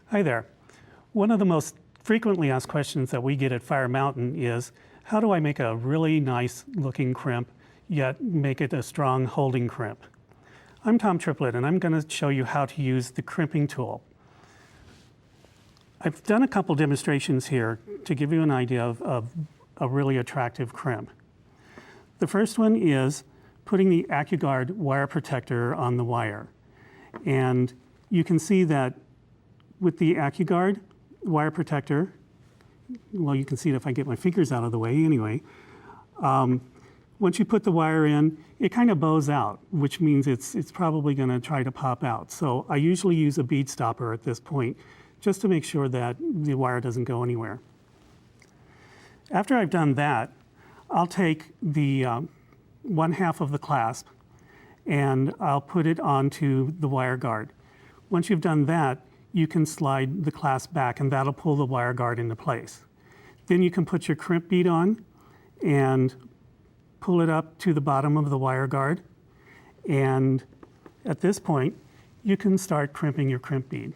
Hi there. One of the most frequently asked questions that we get at Fire Mountain is, how do I make a really nice looking crimp, yet make it a strong holding crimp? I'm Tom Triplett, and I'm going to show you how to use the crimping tool. I've done a couple demonstrations here to give you an idea of a really attractive crimp. The first one is putting the AccuGuard wire protector on the wire. And you can see that with the AccuGuard wire protector, well, you can see it if I get my fingers out of the way anyway. Once you put the wire in, it kind of bows out, which means it's probably going to try to pop out. So I usually use a bead stopper at this point, just to make sure that the wire doesn't go anywhere. After I've done that, I'll take the one half of the clasp and I'll put it onto the wire guard. Once you've done that, you can slide the clasp back and that'll pull the wire guard into place. Then you can put your crimp bead on and pull it up to the bottom of the wire guard. And at this point, you can start crimping your crimp bead.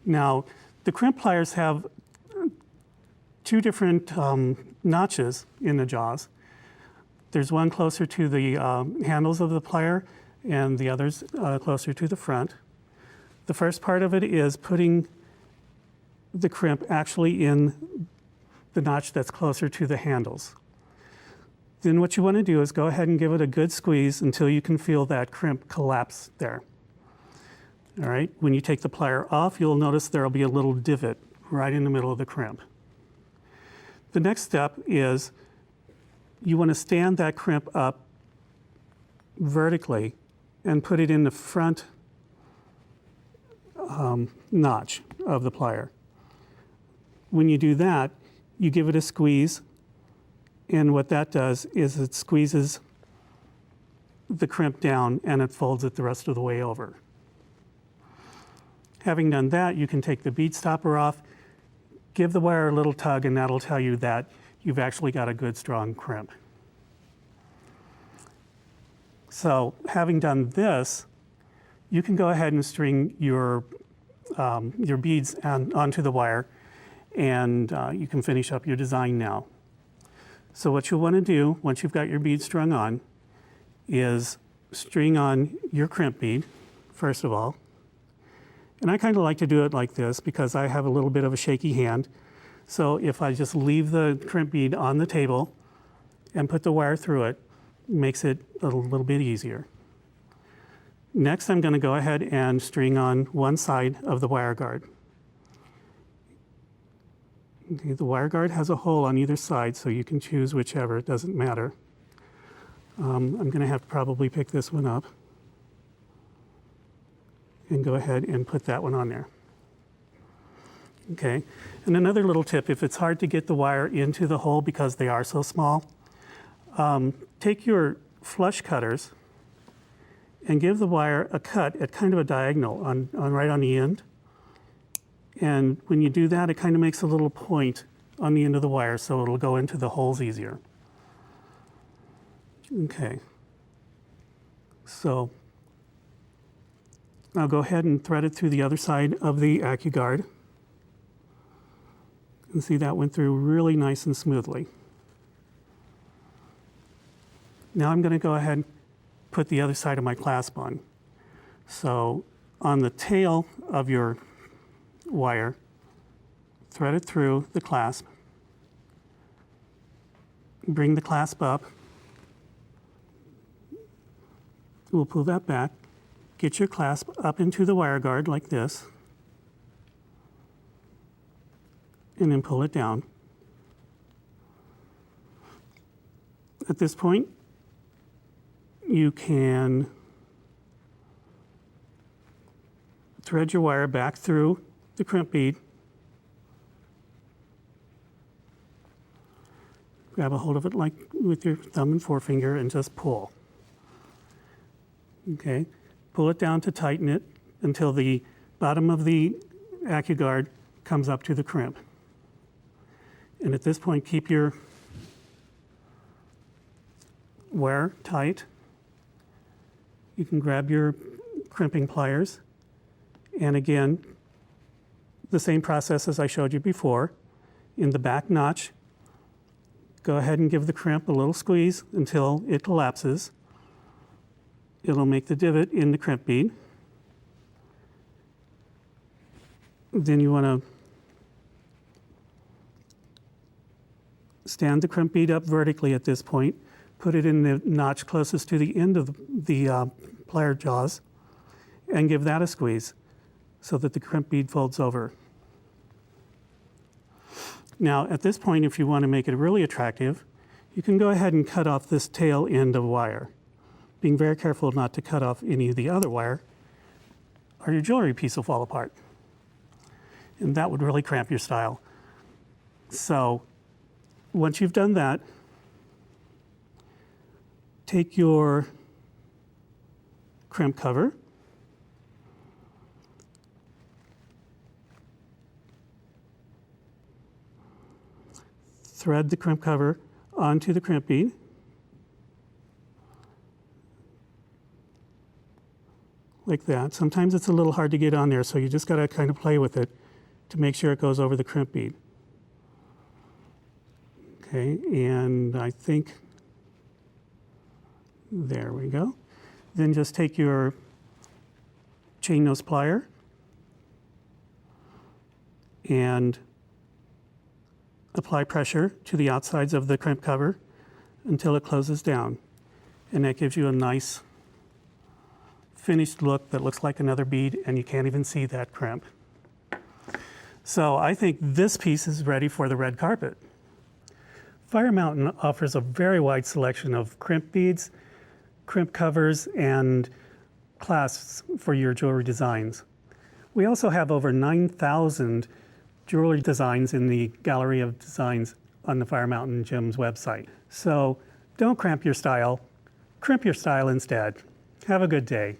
Now, the crimp pliers have two different notches in the jaws. There's one closer to the handles of the plier and the others closer to the front. The first part of it is putting the crimp actually in the notch that's closer to the handles. Then what you want to do is go ahead and give it a good squeeze until you can feel that crimp collapse there. All right, when you take the plier off, you'll notice there'll be a little divot right in the middle of the crimp. The next step is you want to stand that crimp up vertically and put it in the front notch of the plier. When you do that, you give it a squeeze, and what that does is it squeezes the crimp down and it folds it the rest of the way over. Having done that, you can take the bead stopper off, give the wire a little tug, and that'll tell you that you've actually got a good strong crimp. So having done this, you can go ahead and string your beads onto the wire, and you can finish up your design now. So what you'll want to do once you've got your beads strung on is string on your crimp bead, first of all. And I kind of like to do it like this because I have a little bit of a shaky hand. So if I just leave the crimp bead on the table and put the wire through it, makes it a little bit easier. Next, I'm going to go ahead and string on one side of the wire guard. Okay, the wire guard has a hole on either side, so you can choose whichever, it doesn't matter. I'm going to have to probably pick this one up and go ahead and put that one on there. Okay, and another little tip, if it's hard to get the wire into the hole because they are so small, take your flush cutters and give the wire a cut at kind of a diagonal right on the end. And when you do that, it kind of makes a little point on the end of the wire so it'll go into the holes easier. Okay, so I'll go ahead and thread it through the other side of the AccuGuard. And see, that went through really nice and smoothly. Now I'm going to go ahead and put the other side of my clasp on. So on the tail of your wire, thread it through the clasp, bring the clasp up, we'll pull that back, get your clasp up into the wire guard like this, and then pull it down. At this point, you can thread your wire back through the crimp bead, grab a hold of it like with your thumb and forefinger and just pull. Okay, pull it down to tighten it until the bottom of the AccuGuard comes up to the crimp. And at this point, keep your wire tight. You can grab your crimping pliers and again the same process as I showed you before. In the back notch, go ahead and give the crimp a little squeeze until it collapses. It'll make the divot in the crimp bead. Then you want to stand the crimp bead up vertically at this point, put it in the notch closest to the end of the plier jaws, and give that a squeeze so that the crimp bead folds over. Now, at this point, if you want to make it really attractive, you can go ahead and cut off this tail end of wire, being very careful not to cut off any of the other wire, or your jewelry piece will fall apart. And that would really cramp your style. So once you've done that, take your crimp cover, thread the crimp cover onto the crimp bead, like that. Sometimes it's a little hard to get on there, so you just got to kind of play with it to make sure it goes over the crimp bead. Okay, and I think, there we go. Then just take your chain nose plier and apply pressure to the outsides of the crimp cover until it closes down. And that gives you a nice finished look that looks like another bead, and you can't even see that crimp. So I think this piece is ready for the red carpet. Fire Mountain offers a very wide selection of crimp beads, crimp covers, and clasps for your jewelry designs. We also have over 9,000 jewelry designs in the gallery of designs on the Fire Mountain Gems website. So don't cramp your style, crimp your style instead. Have a good day.